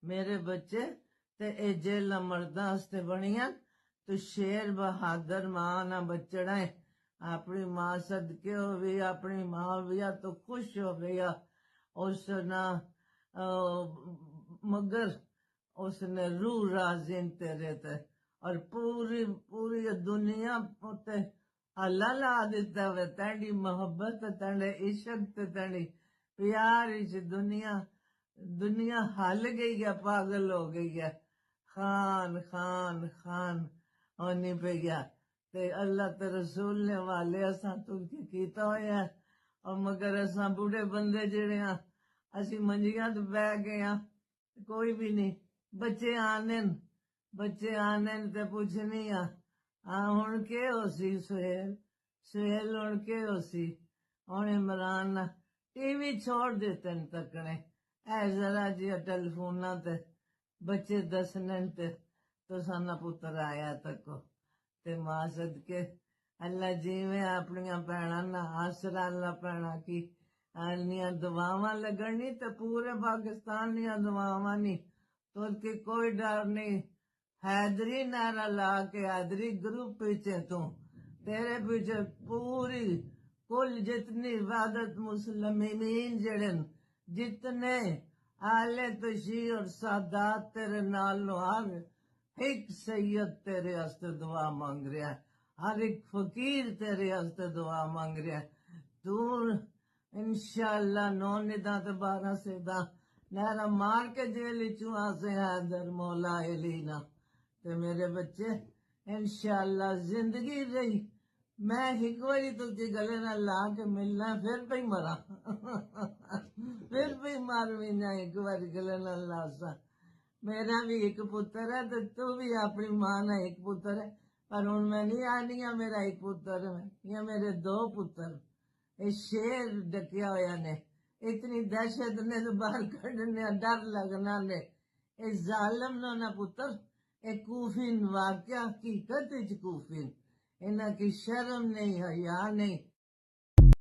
मेरे बच्चे ते ए जेल मर्दा हस्ते बनिया तो शेर बहादुर मां ना बचना है। अपनी मां सदके हो भी, अपनी मां भी तो खुश हो गया उस ना मगर उसने रूह राजिन तेरे ते और पूरी पूरी दुनिया ते हल्ला ला दिता वे तेरी मोहब्बत तेरे इश्क ते तेरी प्यार इच दुनिया दुनिया हल गई है, पागल हो गई है। खान खान खान होनी पे गया ते अल्लाह ते रसूल ने वाले असा तुझे कीता होया और मगर असा बूढ़े बंदे जेड़े हाँ असी मंजियां ते बह गए हाँ, कोई भी नहीं। बच्चे आने ते पुछनी हाँ हुण के हो सी सुहेल हुण के हो सी हुण इमरान टीवी छोड़ देते न तकने ऐ जरा जी टेलीफोना ते बच्चे दसने ते तो साना पुत्र आया तको ते मां सदके अल्लाह जिवें अपनियां भैणां ना आसरा अल्लाह भैणां की आनियां दुआवां लगनी ते पूरे पाकिस्तान दियां दुआवां नी तो उसकी कोई डर नहीं। हैदरी नारा ला के हैदरी ग्रुप पीछे तू तेरे पीछे पूरी कुल जितनी इबादत मुसलमीन जड़े जितने आले तशी और सादात तेरे नाल हर एक सैयद तेरे हस्ते दुआ मांग रहा है, हर एक फकीर तेरे हस्ते दुआ मांग रहा है। तू इंशाअल्लाह 9 निदा ते 12 सेदा नहरा मार के जेल चू आसे हैदर मौला एलीना ते मेरे बच्चे इंशाअल्लाह जिंदगी रही मैं एक बारी तुझे गले ना ला के मिलना फिर भी मरा फिर भी मार भी ना एक बार गले ना लासा। मेरा भी एक पुत्र है तो तू भी अपनी मां ना एक पुत्र है पर हूं मैं नहीं आनी मेरा एक पुत्र है या मेरे 2 पुत्र। ये शेर डकिया होया ने इतनी दहशत ने तो बाहर कढ़ने डर लगना ने ये जालिम नो ना पुत्र ये कूफिन वाकया हकीकत विच कूफिन इन्हां की शर्म नहीं हया नहीं